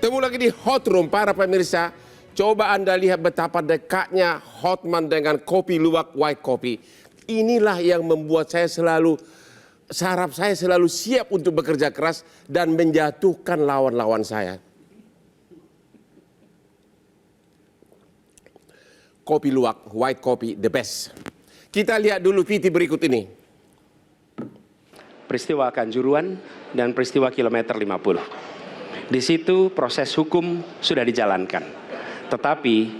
Ketemu lagi di Hot Room, para pemirsa. Coba Anda lihat betapa dekatnya Hotman dengan kopi luwak white coffee. Inilah yang membuat saraf saya selalu siap untuk bekerja keras dan menjatuhkan lawan-lawan saya. Kopi luwak white coffee the best. Kita lihat dulu VT berikut ini. Peristiwa Kanjuruhan dan peristiwa kilometer 50. Di situ proses hukum sudah dijalankan, tetapi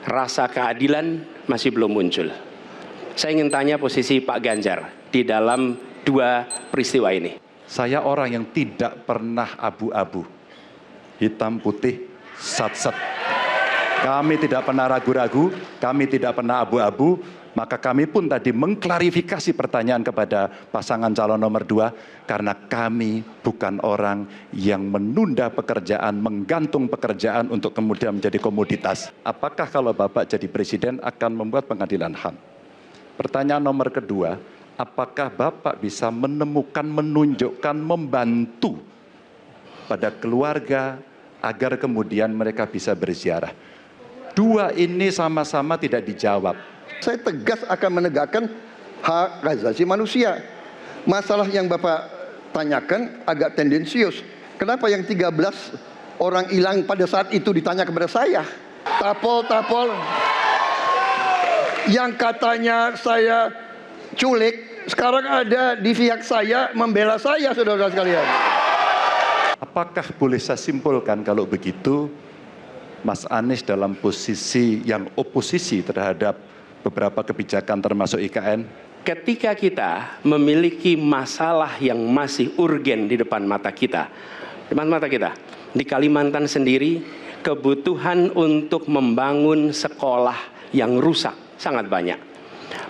rasa keadilan masih belum muncul. Saya ingin tanya posisi Pak Ganjar di dalam dua peristiwa ini. Saya orang yang tidak pernah abu-abu, hitam putih, sat-set. Kami tidak pernah ragu-ragu, kami tidak pernah abu-abu. Maka kami pun tadi mengklarifikasi pertanyaan kepada pasangan calon nomor 2, karena kami bukan orang yang menunda pekerjaan, menggantung pekerjaan untuk kemudian menjadi komoditas. Apakah kalau Bapak jadi presiden akan membuat pengadilan HAM? Pertanyaan nomor kedua, apakah Bapak bisa menemukan, menunjukkan, membantu pada keluarga agar kemudian mereka bisa berziarah? Dua ini sama-sama tidak dijawab. Saya tegas akan menegakkan hak asasi manusia. Masalah yang Bapak tanyakan agak tendensius. Kenapa yang 13 orang hilang pada saat itu ditanya kepada saya? Tapol-tapol yang katanya saya culik, sekarang ada di pihak saya membela saya, saudara sekalian. Apakah boleh saya simpulkan kalau begitu, Mas Anies dalam posisi yang oposisi terhadap beberapa kebijakan termasuk IKN? Ketika kita memiliki masalah yang masih urgen di depan mata kita, di Kalimantan sendiri, kebutuhan untuk membangun sekolah yang rusak sangat banyak.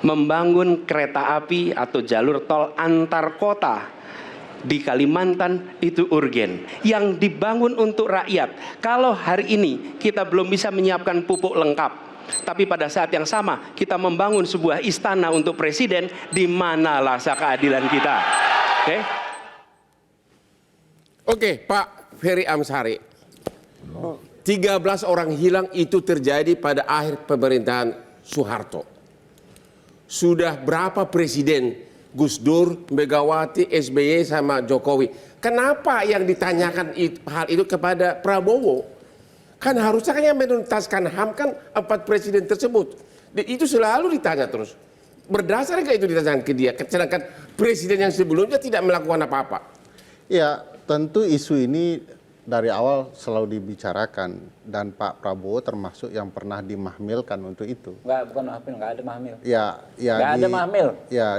Membangun kereta api atau jalur tol antar kota di Kalimantan itu urgen. Yang dibangun untuk rakyat. Kalau hari ini kita belum bisa menyiapkan pupuk lengkap, tapi pada saat yang sama kita membangun sebuah istana untuk presiden, di mana rasa keadilan kita? Oke, Pak Ferry Amsari. 13 orang hilang itu terjadi pada akhir pemerintahan Soeharto. Sudah berapa presiden, Gus Dur, Megawati, SBY sama Jokowi? Kenapa yang ditanyakan hal itu kepada Prabowo? Kan harusnya yang menuntaskan HAM kan 4 presiden tersebut. Dan itu selalu ditanya terus. Berdasar nggak itu ditanyakan ke dia? Sedangkan presiden yang sebelumnya tidak melakukan apa-apa. Ya, tentu isu ini dari awal selalu dibicarakan. Dan Pak Prabowo termasuk yang pernah dimahmilkan untuk itu. Bukan mahmil, nggak ada mahmil. Nggak ada mahmil. Ya,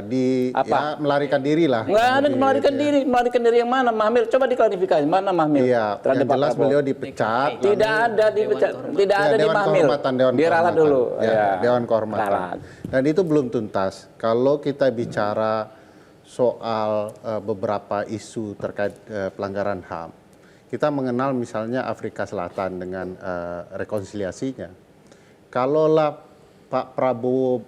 melarikan diri lah. Nggak ada melarikan diri. Melarikan diri yang mana mahmil? Coba diklarifikasi, mana mahmil? Iya, yang jelas beliau dipecat. Tidak ada dipecat, tidak ada di mahmil. Diralat dulu. Dewan Kehormatan. Dan itu belum tuntas. Kalau kita bicara soal beberapa isu terkait pelanggaran HAM, kita mengenal misalnya Afrika Selatan dengan rekonsiliasinya. Kalaulah Pak Prabowo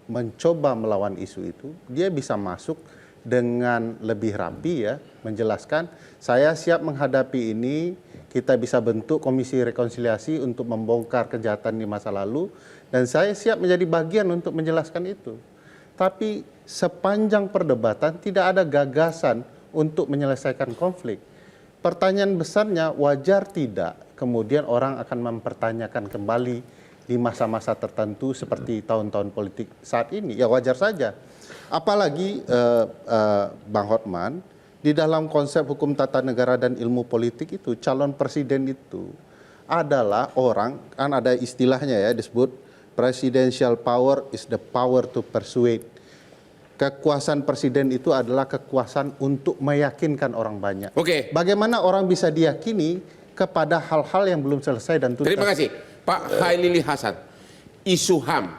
mencoba melawan isu itu, dia bisa masuk dengan lebih rapi ya, menjelaskan saya siap menghadapi ini, kita bisa bentuk komisi rekonsiliasi untuk membongkar kejahatan di masa lalu, dan saya siap menjadi bagian untuk menjelaskan itu. Tapi sepanjang perdebatan tidak ada gagasan untuk menyelesaikan konflik. Pertanyaan besarnya, wajar tidak kemudian orang akan mempertanyakan kembali di masa-masa tertentu seperti tahun-tahun politik saat ini? Ya wajar saja. Apalagi Bang Hotman, di dalam konsep hukum tata negara dan ilmu politik itu, calon presiden itu adalah orang, kan ada istilahnya ya, disebut presidential power is the power to persuade. Kekuasaan presiden itu adalah kekuasaan untuk meyakinkan orang banyak. Oke. Bagaimana orang bisa diyakini kepada hal-hal yang belum selesai dan tuntas? Terima kasih. Pak Khalili Hasan, isu HAM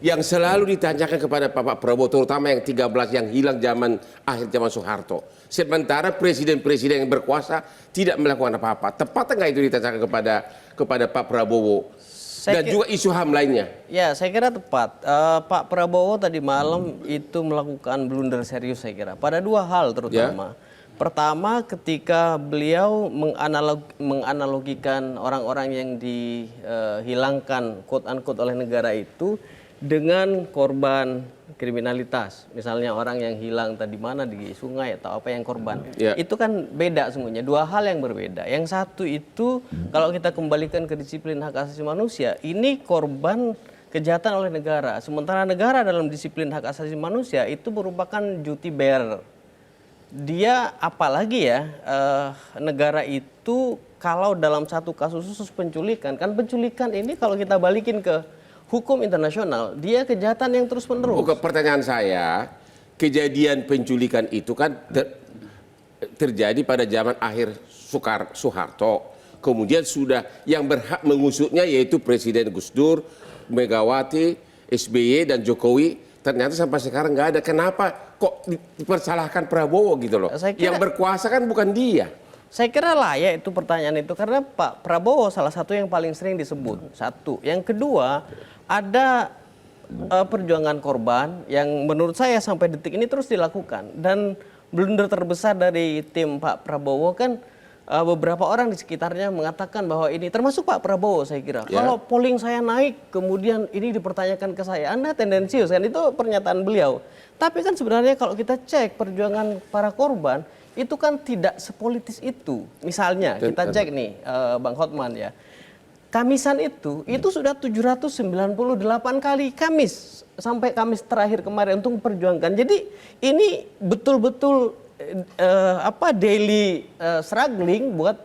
yang selalu ditanyakan kepada Pak Prabowo, terutama yang 13 yang hilang akhir zaman Soeharto. Sementara presiden-presiden yang berkuasa tidak melakukan apa-apa. Tepat nggak itu ditanyakan kepada Pak Prabowo? Dan juga isu HAM lainnya. Ya, saya kira tepat. Pak Prabowo tadi malam itu melakukan blunder serius saya kira. Pada dua hal terutama. Pertama, ketika beliau menganalogikan orang-orang yang dihilangkan quote unquote oleh negara itu dengan korban kriminalitas. Misalnya orang yang hilang tadi mana di sungai atau apa yang korban. Ya. Itu kan beda semuanya, dua hal yang berbeda. Yang satu itu kalau kita kembalikan ke disiplin hak asasi manusia, ini korban kejahatan oleh negara. Sementara negara dalam disiplin hak asasi manusia itu merupakan duty bearer. Dia apalagi ya negara itu kalau dalam satu kasus khusus penculikan, kan penculikan ini kalau kita balikin ke hukum internasional, dia kejahatan yang terus menerus. Bukan, pertanyaan saya, kejadian penculikan itu kan terjadi pada zaman akhir Soeharto. Kemudian sudah yang berhak mengusutnya yaitu Presiden Gus Dur, Megawati, SBY dan Jokowi. Ternyata sampai sekarang nggak ada. Kenapa kok dipersalahkan Prabowo gitu loh? Yang berkuasa kan bukan dia. Saya kira layak itu pertanyaan itu karena Pak Prabowo salah satu yang paling sering disebut. Satu. Yang kedua, ada perjuangan korban yang menurut saya sampai detik ini terus dilakukan. Dan blunder terbesar dari tim Pak Prabowo kan beberapa orang di sekitarnya mengatakan bahwa ini, termasuk Pak Prabowo saya kira. Ya. Kalau polling saya naik, kemudian ini dipertanyakan ke saya, Anda tendensius kan, itu pernyataan beliau. Tapi kan sebenarnya kalau kita cek perjuangan para korban, itu kan tidak sepolitis itu. Misalnya kita cek nih Bang Hotman ya, Kamisan itu sudah 798 kali Kamis, sampai Kamis terakhir kemarin untuk memperjuangkan. Jadi ini betul-betul daily struggling buat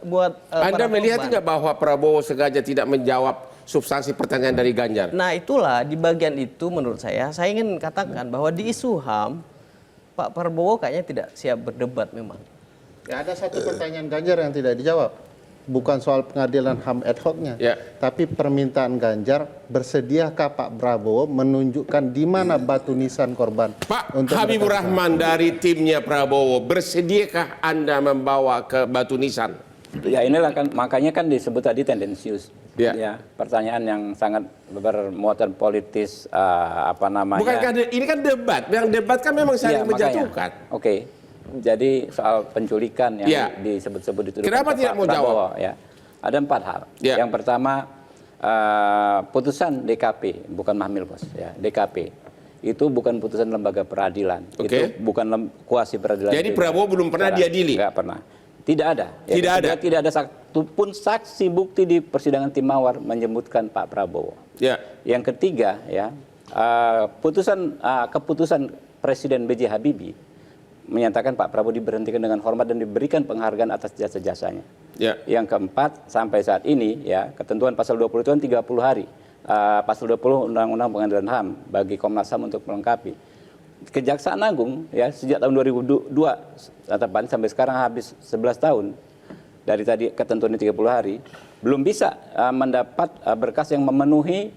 Anda para melihat korban. nggak bahwa Prabowo sengaja tidak menjawab substansi pertanyaan dari Ganjar? Nah itulah di bagian itu menurut saya ingin katakan bahwa di isu HAM Pak Prabowo kayaknya tidak siap berdebat memang. Ya, ada satu pertanyaan Ganjar yang tidak dijawab. Bukan soal pengadilan HAM ad hoc-nya, Ya. tapi permintaan Ganjar, bersediakah Pak Prabowo menunjukkan di mana batu nisan korban? Pak untuk Habibur mereka- Rahman dari timnya Prabowo, bersediakah Anda membawa ke batu nisan? Ya inilah kan makanya kan disebut tadi tendensius. Ya. Ya, pertanyaan yang sangat bermuatan politis Bukankah ini kan debat? Yang debat kan memang saling Iya, makanya. menjatuhkan. Oke. Jadi soal penculikan yang Ya. disebut-sebut itu. Kenapa tidak mau jawab? Ya. Ada 4 hal. Ya. Yang pertama putusan DKP, bukan Mahmil Bos, ya, DKP. Itu bukan putusan lembaga peradilan. Oke. Itu bukan kuasi peradilan. Jadi Prabowo belum pernah diadili? Enggak pernah. Tidak ada. Ya, Tidak ada? Tidak ada satupun saksi bukti di persidangan tim Mawar menyebutkan Pak Prabowo. Ya. Yang ketiga, ya, keputusan Presiden B.J. Habibie menyatakan Pak Prabowo diberhentikan dengan hormat dan diberikan penghargaan atas jasa-jasanya. Ya. Yang keempat, sampai saat ini, ya, ketentuan pasal 20 itu kan 30 hari. Pasal 20 Undang-Undang Pengadilan HAM bagi Komnas HAM untuk melengkapi. Kejaksaan Agung, ya, sejak tahun 2002 tepat sampai sekarang habis 11 tahun. Dari tadi ketentuan 30 hari belum bisa mendapat berkas yang memenuhi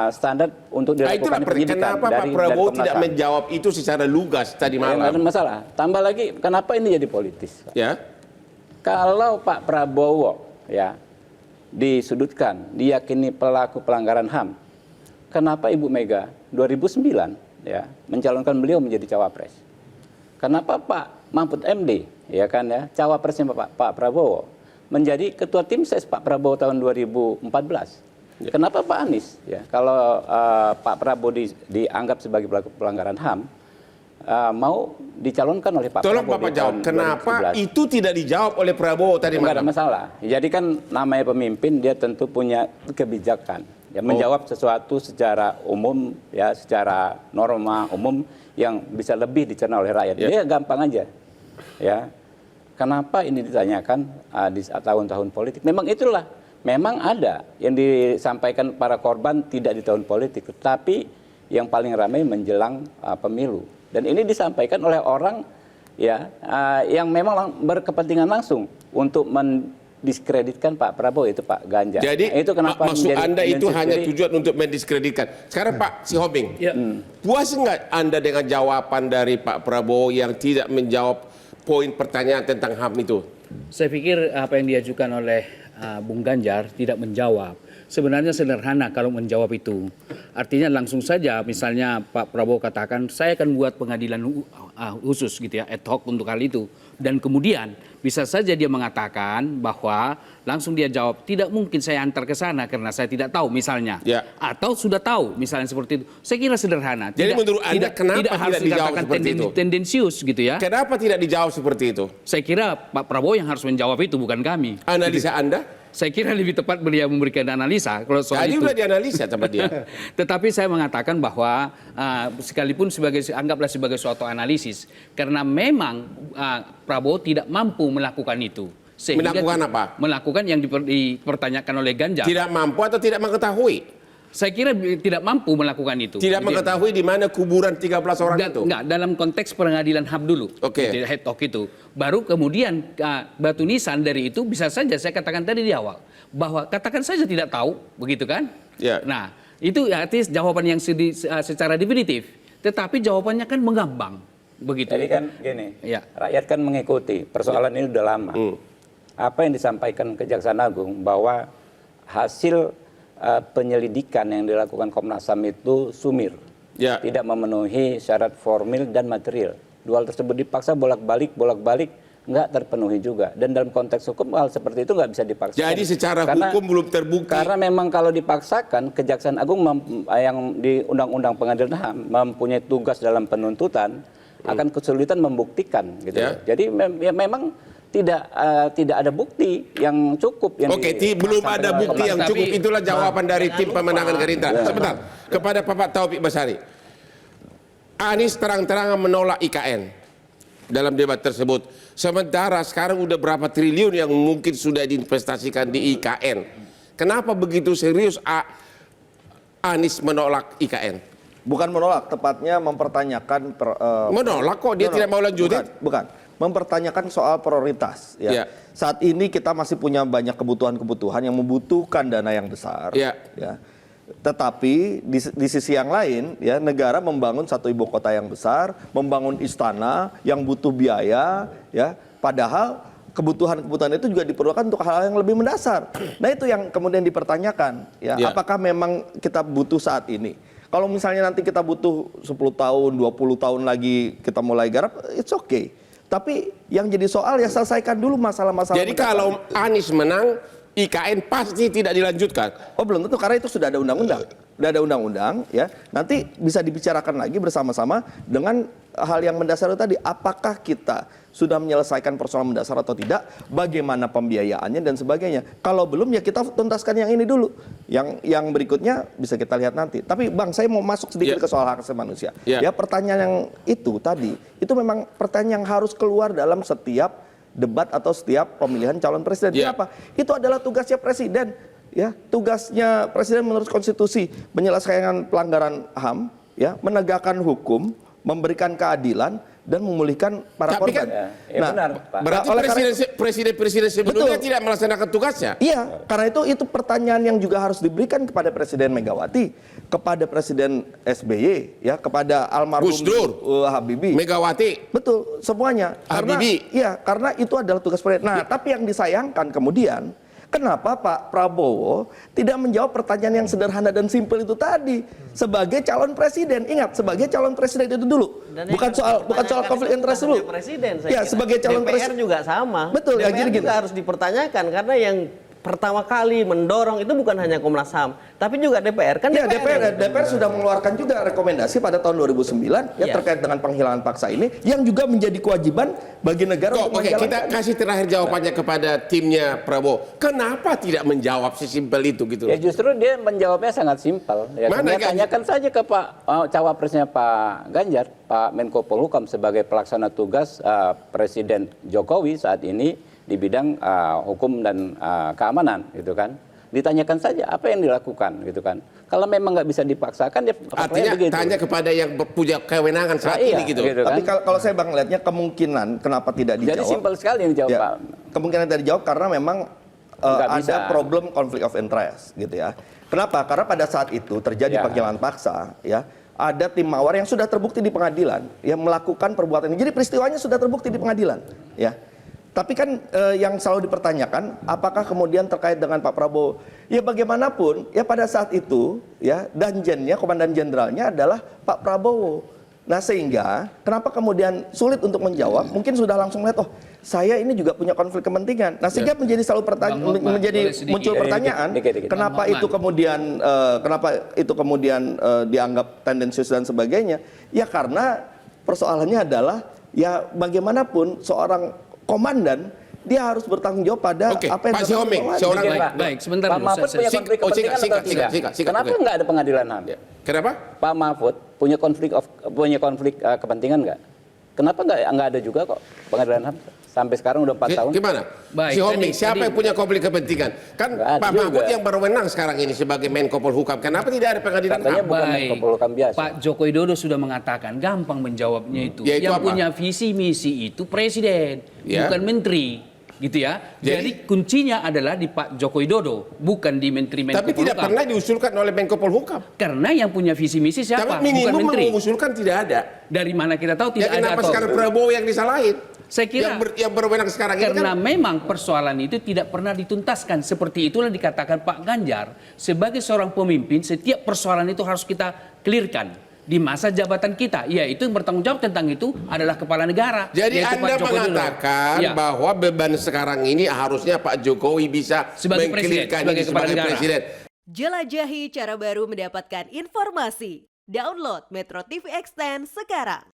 standar untuk dilakukan penyidikan kenapa Pak dari Prabowo Komnas tidak HAM. menjawab itu secara lugas tadi Nggak ada malam? masalah. Tambah lagi, kenapa ini jadi politis? Ya. Kalau Pak Prabowo, ya, disudutkan, diyakini pelaku pelanggaran HAM, kenapa Ibu Mega 2009, ya, mencalonkan beliau menjadi cawapres? Kenapa Pak Mahfud MD, ya kan, ya, cawapresnya Pak Prabowo menjadi ketua tim ses Pak Prabowo tahun 2014? Kenapa Pak Anies, ya, kalau Pak Prabowo dianggap sebagai pelaku pelanggaran HAM, mau dicalonkan oleh Pak Tolong Prabowo Bapak di jawab, tahun kenapa 2011? itu tidak dijawab oleh Prabowo tadi Enggak ada malam? masalah. Jadi kan namanya pemimpin, dia tentu punya kebijakan. Ya, menjawab sesuatu secara umum, ya, secara norma umum yang bisa lebih dicerna oleh rakyat. Ya. Dia gampang aja. Ya. Kenapa ini ditanyakan di tahun-tahun politik? Memang itulah. Memang ada yang disampaikan para korban tidak di tahun politik, tetapi yang paling ramai menjelang pemilu. Dan ini disampaikan oleh orang, ya, yang memang berkepentingan langsung untuk mendiskreditkan Pak Prabowo, itu Pak Ganjar. Jadi Nah, itu kenapa maksud menjadi Anda itu tendensius. hanya Jadi, tujuan untuk mendiskreditkan. Sekarang Pak Sihobing, puas nggak Anda dengan jawaban dari Pak Prabowo yang tidak menjawab poin pertanyaan tentang HAM itu? Saya pikir apa yang diajukan oleh Bung Ganjar tidak menjawab. Sebenarnya sederhana kalau menjawab itu. Artinya langsung saja misalnya Pak Prabowo katakan saya akan buat pengadilan khusus gitu ya, ad hoc untuk hal itu. Dan kemudian bisa saja dia mengatakan bahwa langsung dia jawab, tidak mungkin saya antar ke sana karena saya tidak tahu misalnya. Ya. Atau sudah tahu misalnya seperti itu. Saya kira sederhana. Jadi menurut Anda kenapa harus tidak dijawab dikatakan seperti itu? tendensius gitu ya. Kenapa tidak dijawab seperti itu? Saya kira Pak Prabowo yang harus menjawab itu, bukan kami. Analisa Anda? Saya kira lebih tepat beliau memberikan analisa kalau soal Tadi itu. udah dianalisa sama dia. Tetapi saya mengatakan bahwa sekalipun anggaplah sebagai suatu analisis, karena memang Prabowo tidak mampu melakukan itu. Melakukan apa? Melakukan yang dipertanyakan oleh Ganjar. Tidak mampu atau tidak mengetahui? Saya kira tidak mampu melakukan itu. Tidak mengetahui di mana kuburan 13 orang itu? Enggak, dalam konteks pengadilan HAM dulu. Oke. Head talk itu. Baru kemudian batu nisan dari itu bisa saja saya katakan tadi di awal. Bahwa katakan saja tidak tahu, begitu kan? Ya. Nah, itu artinya jawaban yang secara definitif. Tetapi jawabannya kan mengambang. Begitu. Jadi kan gini, Ya. rakyat kan mengikuti persoalan ini udah lama. Apa yang disampaikan Kejaksaan Agung bahwa hasil penyelidikan yang dilakukan Komnas HAM itu sumir, Ya. tidak memenuhi syarat formil dan material. Dua hal tersebut dipaksa bolak-balik, nggak terpenuhi juga. Dan dalam konteks hukum hal seperti itu nggak bisa dipaksakan. Jadi secara hukum belum terbukti. Karena memang kalau dipaksakan, Kejaksaan Agung yang di Undang-Undang Pengadilan HAM mempunyai tugas dalam penuntutan akan kesulitan membuktikan, gitu. Ya. Jadi memang tidak ada bukti yang cukup. Oke, belum ada bukti yang cukup. Itulah jawaban dari tim pemenangan Gerindra. Sebentar, kepada Bapak Taufik Basari. Anies terang-terangan menolak IKN dalam debat tersebut. Sementara sekarang udah berapa triliun yang mungkin sudah diinvestasikan di IKN. Kenapa begitu serius Anies menolak IKN? Bukan menolak, tepatnya mempertanyakan. Menolak kok, dia tidak mau lanjutin? Bukan. Mempertanyakan soal prioritas. Ya. Ya. Saat ini kita masih punya banyak kebutuhan-kebutuhan yang membutuhkan dana yang besar. Ya. Ya. Tetapi di sisi yang lain, ya, negara membangun satu ibu kota yang besar, membangun istana yang butuh biaya, ya. Padahal kebutuhan-kebutuhan itu juga diperlukan untuk hal-hal yang lebih mendasar. Nah, itu yang kemudian dipertanyakan, ya. Ya. Apakah memang kita butuh saat ini? Kalau misalnya nanti kita butuh 10 tahun, 20 tahun lagi kita mulai garap, it's okay. Tapi yang jadi soal ya selesaikan dulu masalah-masalah. Jadi kalau Anies menang, IKN pasti tidak dilanjutkan. Oh, belum tentu, karena itu sudah ada undang-undang. Sudah ada undang-undang, ya. Nanti bisa dibicarakan lagi bersama-sama dengan hal yang mendasar itu tadi. Apakah kita sudah menyelesaikan persoalan mendasar atau tidak? Bagaimana pembiayaannya dan sebagainya. Kalau belum, ya kita tuntaskan yang ini dulu. Yang berikutnya bisa kita lihat nanti. Tapi Bang, saya mau masuk sedikit ke soal hak asasi manusia. Ya, pertanyaan yang itu tadi, itu memang pertanyaan yang harus keluar dalam setiap debat atau setiap pemilihan calon presiden. Kenapa? Itu adalah tugasnya presiden. Ya, tugasnya presiden menurut konstitusi menyelesaikan pelanggaran HAM, ya, menegakkan hukum, memberikan keadilan dan memulihkan para korban. Nah, benar, Pak. Berarti presiden sebelumnya tidak melaksanakan tugasnya. Iya, karena itu pertanyaan yang juga harus diberikan kepada Presiden Megawati, kepada Presiden SBY, ya, kepada almarhum Gus Dur, Habibie, Megawati, betul, semuanya. Habibie. Karena itu adalah tugas presiden. Nah, tapi yang disayangkan kemudian, kenapa Pak Prabowo tidak menjawab pertanyaan yang sederhana dan simpel itu tadi sebagai calon presiden? Ingat, sebagai calon presiden itu dulu. Bukan soal konflik interest dulu. Presiden, ya, sebagai calon DPR juga sama. Betul, DPR ya, gini. juga harus dipertanyakan karena yang pertama kali mendorong itu bukan hanya Komnas HAM, tapi juga DPR. Kan ya, DPR sudah mengeluarkan juga rekomendasi pada tahun 2009 ya, terkait dengan penghilangan paksa ini yang juga menjadi kewajiban bagi negara untuk menjalankan. Kita kasih terakhir jawabannya kepada timnya Prabowo. Kenapa tidak menjawab sesimpel itu gitu? Ya, justru dia menjawabnya sangat simpel. Ya, tanyakan saja ke cawapresnya Pak Ganjar, Pak Menko Polhukam sebagai pelaksana tugas Presiden Jokowi saat ini di bidang hukum dan keamanan, gitu kan. Ditanyakan saja apa yang dilakukan, gitu kan. Kalau memang nggak bisa dipaksakan, dia artinya begitu. Tanya kepada yang punya kewenangan saat ini, gitu. Kan? Tapi kalau saya Bang lihatnya kemungkinan kenapa tidak dijawab. Jadi simpel sekali yang dijawab, Pak. Kemungkinan tidak dijawab karena memang ada problem konflik of interest, gitu ya. Kenapa? Karena pada saat itu terjadi panggilan paksa, ya. Ada tim mawar yang sudah terbukti di pengadilan, yang melakukan perbuatan ini. Jadi peristiwanya sudah terbukti di pengadilan, ya. Tapi kan yang selalu dipertanyakan, apakah kemudian terkait dengan Pak Prabowo? Ya bagaimanapun, ya pada saat itu, ya danjennya, komandan jenderalnya adalah Pak Prabowo. Nah sehingga kenapa kemudian sulit untuk menjawab? Mungkin sudah langsung lihat, oh saya ini juga punya konflik kepentingan. Nah sehingga menjadi selalu muncul pertanyaan, kenapa itu kemudian dianggap tendensius dan sebagainya? Ya karena persoalannya adalah ya bagaimanapun seorang komandan dia harus bertanggung jawab pada apa yang Pak Sihombing, seorang Baik, sebentar Pak dulu. Mahfud punya konflik kepentingan atau tidak? Kenapa nggak ada pengadilan HAM? Kenapa? Pak Mahfud punya konflik kepentingan nggak? Kenapa nggak ada juga kok pengadilan HAM? Sampai sekarang udah 4 tahun. Gimana? Baik, Sihombing, tadi- siapa yang punya konflik kepentingan? Kan Nggak ada Pak Mahfud juga. yang berwenang sekarang ini sebagai Menko Polhukam. Kenapa tidak ada pengadilan Katanya HAM? bukan Baik. Menko Polhukam biasa. Pak Joko Widodo sudah mengatakan gampang menjawabnya itu. Yaitu Yang apa? punya visi misi itu presiden, Ya. bukan menteri, gitu ya. Jadi kuncinya adalah di Pak Joko Widodo, bukan di Menteri Menko Tapi tidak Polhukam. pernah diusulkan oleh Menko Polhukam. Karena yang punya visi misi siapa? Tapi minimum Bukan menteri. mengusulkan tidak ada. Dari mana kita tahu Ya tidak ada kenapa atau sekarang Prabowo yang disalahin? Saya kira yang berwenang sekarang ini karena kan memang persoalan itu tidak pernah dituntaskan. Seperti itulah dikatakan Pak Ganjar, sebagai seorang pemimpin setiap persoalan itu harus kita clearkan di masa jabatan kita. Yaitu yang bertanggung jawab tentang itu adalah kepala negara. jadi yaitu Anda Pak Joko Widodo. mengatakan Ya. bahwa beban sekarang ini harusnya Pak Jokowi bisa Sebagai presiden, mengklirkan sebagai ini kepala sebagai negara. presiden. Jelajahi cara baru mendapatkan informasi. Download Metro TV Extend sekarang.